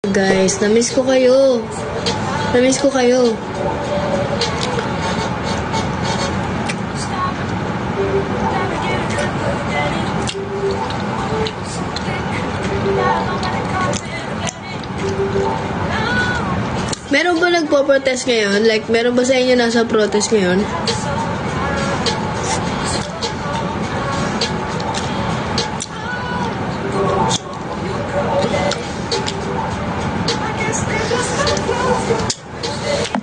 Guys, na-miss ko kayo. Na-miss ko kayo. Meron ba nagpo-protest ngayon? Like, meron ba sa inyo nasa protest ngayon?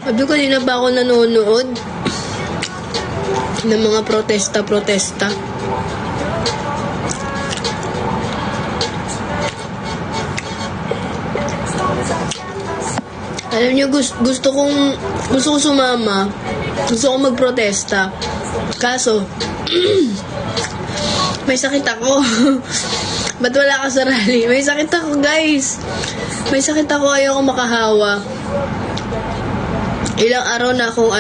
Sabi ko, kanina pa ako nanonood ng mga protesta. Alam niyo, gusto kong sumama. Gusto kong magprotesta. Kaso, may sakit ako. Ba't wala ka sa rally? May sakit ako, guys. May sakit ako, ayoko makahawa. Ilang araw na akong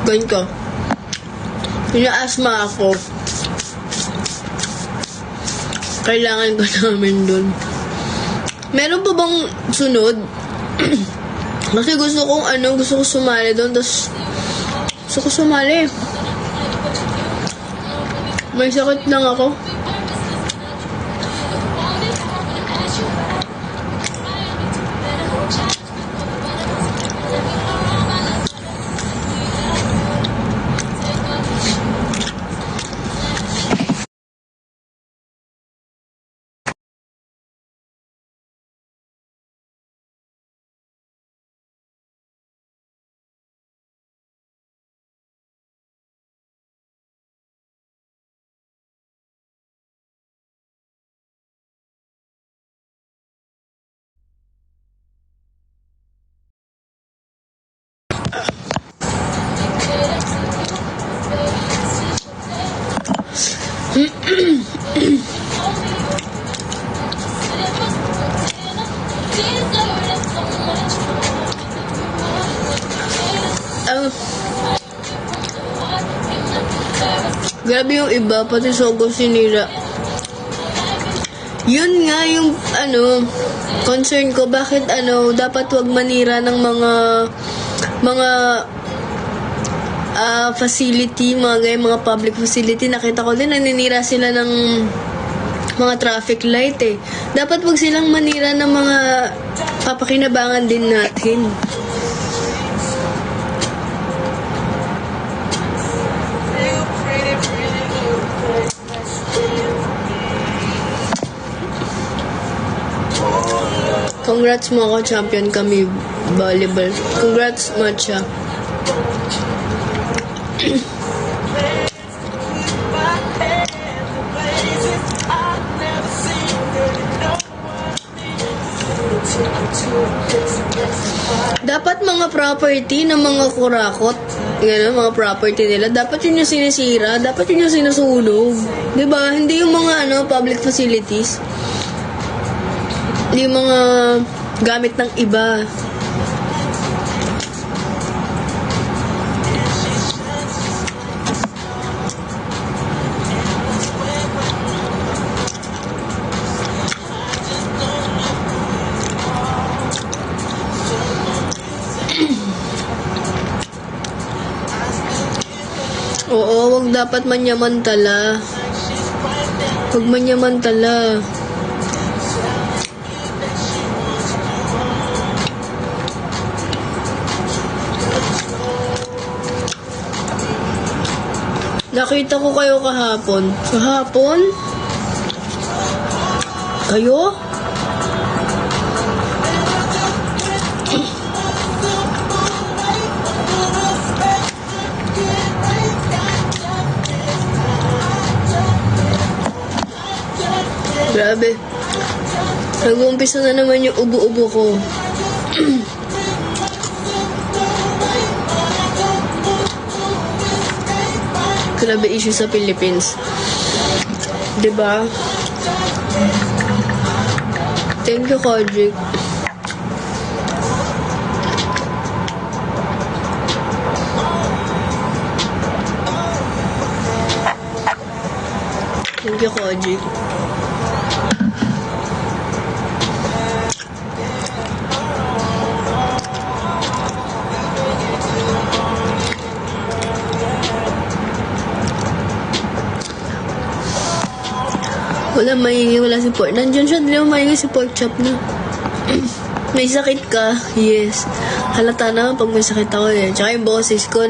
gawin ko. Pina-asthma ako. Kailangan ko namin dun. Meron pa bang sunod? Kasi gusto ko sumali doon. Tapos, gusto ko sumali. May sakit lang ako. Grabe yung iba, pati Sogo sinira. Yun nga yung concern ko, bakit dapat wag manira ng mga facility, mga public facility. Nakita ko din, naninira sila ng mga traffic light eh. Dapat wag silang manira ng mga papakinabangan din natin. Congrats mga ka-champion kami volleyball. Congrats, Matcha. Dapat mga property ng mga kurakot, mga property nila, dapat yun yung sinisira, dapat yun yung sinusunog. Diba? Hindi yung mga public facilities. Hindi yung mga gamit ng iba. Oo, wag dapat manyamantala. Wag manyamantala. Nakita ko kayo kahapon. Kahapon? Kayo? Grabe. Nag-uumpisa na naman yung ubo-ubo ko. Grabe issue sa Philippines. Diba? Thank you, Kodrick. Thank you, Kodrick. Wala maingay, wala si Pork. Nandiyan siya, di naman maingay si Pork Chop na. May sakit ka? Yes. Halata na pag may sakit ako eh. Tsaka yung boses ko,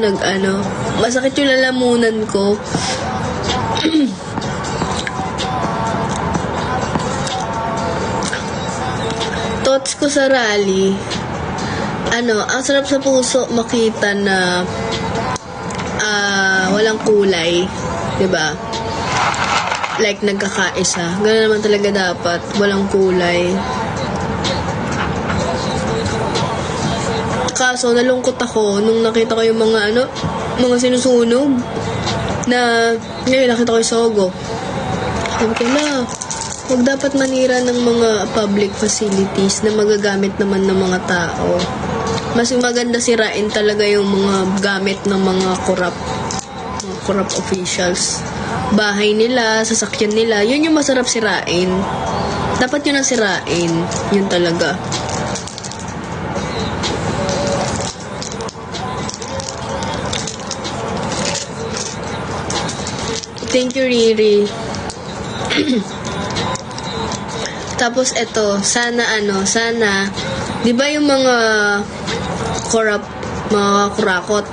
masakit yung lalamunan ko. Thoughts ko sa rally, ang sarap sa puso makita na walang kulay, 'di ba? Like nagkakaisa. Ganun naman talaga dapat, walang kulay. Kaso nalungkot ako nung nakita ko yung mga sinusunog na ngayon nakita ko yung Sogo. Sabi ko na, huwag dapat manira ng mga public facilities na magagamit naman ng mga tao. Mas maganda sirain talaga yung mga gamit ng mga corrupt officials. Bahay nila, sasakyan nila, yun yung masarap sirain. Dapat yun ang sirain. Yun talaga. Thank you, Riri. Tapos eto, sana, di ba yung mga mga kurakot,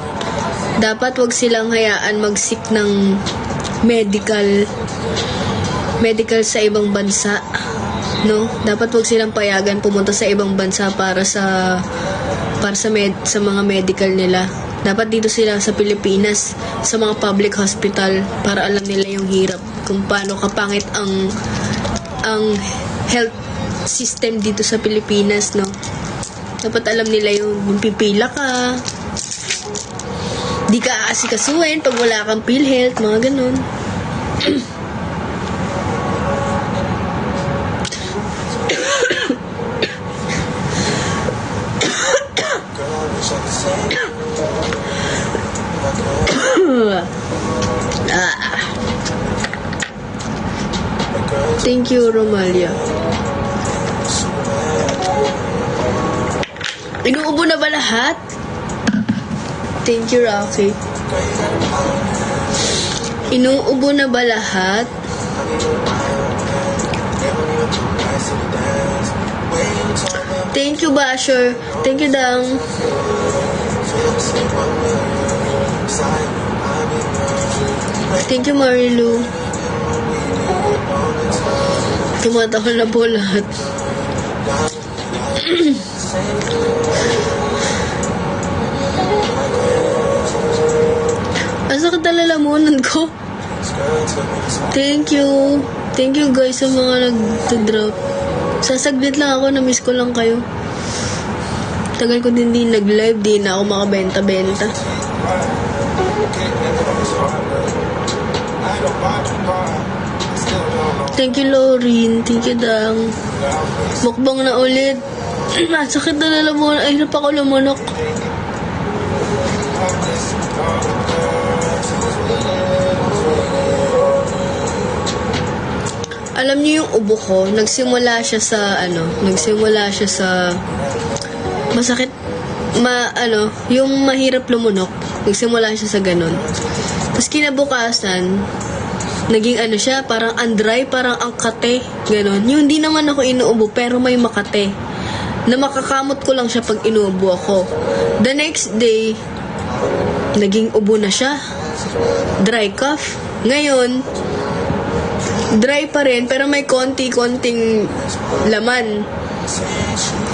dapat wag silang hayaan mag-seek ng medical sa ibang bansa, no? Dapat wag silang payagan pumunta sa ibang bansa para sa mga medical nila. Dapat dito sila sa Pilipinas, sa mga public hospital, para alam nila yung hirap, kung paano kapangit ang health system dito sa Pilipinas, no? Dapat alam nila yung pipila ka, di ka aasikasuhin pag wala kang PhilHealth, mga ganun. Thank you, Romalia. Inuubo na ba lahat? Thank you, Rocky. Inuubo na ba lahat? Thank you, Basher. Thank you, Dang. Thank you, Marilu. Tumatahol na po lahat. Ang sakit na lalamunan ko. Thank you. Thank you guys sa mga nag-drop. Sasaglit lang ako, na-miss ko lang kayo. Tagal ko din nag-live, di na ako makabenta-benta. Thank you, Lauren. Thank you, Dang. Mukbang na ulit. Sakit na lalamunan. Ay, hirap ako lumunok. Alam niyo yung ubo ko, nagsimula siya sa masakit, yung mahirap lumunok. Nagsimula siya sa ganun. Tapos kinabukasan, naging siya, parang andry, parang ang kate, ganun. Yung hindi naman ako inuubo, pero may makate. Na makakamot ko lang siya pag inuubo ako. The next day, naging ubo na siya. Dry cough. Ngayon, dry pa rin, pero may konting laman.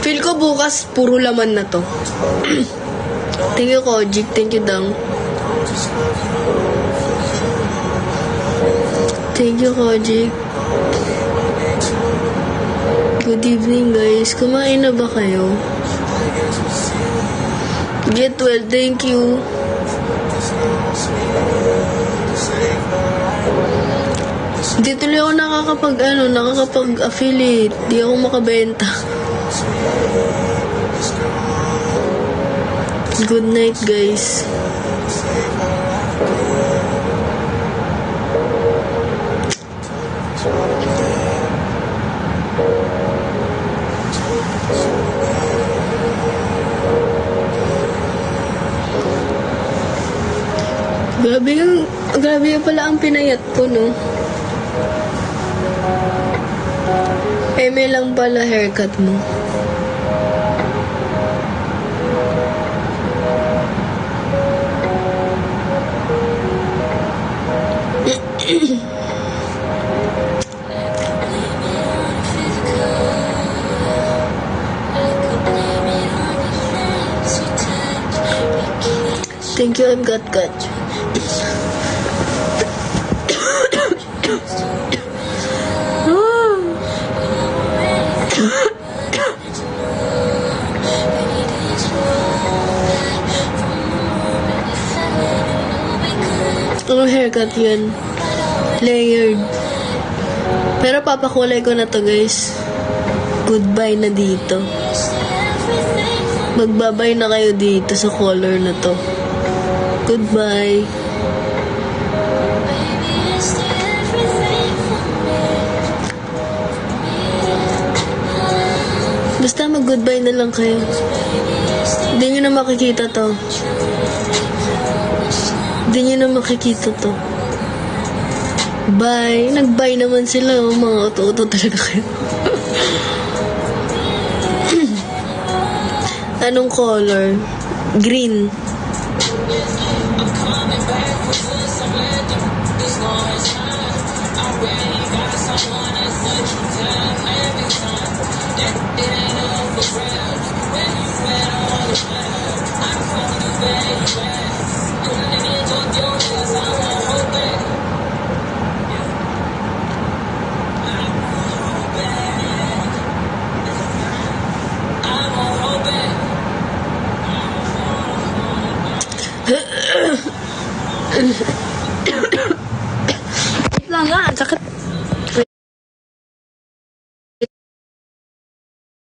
Feel ko bukas, puro laman na to. Thank you, Kojik. Thank you, Dang. Thank you, Kojik. Good evening, guys. Kumain na ba kayo? Get well. Thank you. Hindi tuloy ako nakakapag-affiliate. Di ako makabenta. Good night, guys. Grabe pala ang pinayat ko, no? Eme lang pala haircut mo. Thank you, I'm got. Anong haircut yun? Layered. Pero papakulay ko na to, guys. Goodbye na dito. Magbabay na kayo dito sa color na to. Goodbye. Basta mag-goodbye na lang kayo. Hindi nyo na makikita to. Hindi nyo na makikita to. Bye. Nag-bye naman sila. Oh, mga uto-uto talaga kayo. Anong color? Green. Wait lang nga, sakit.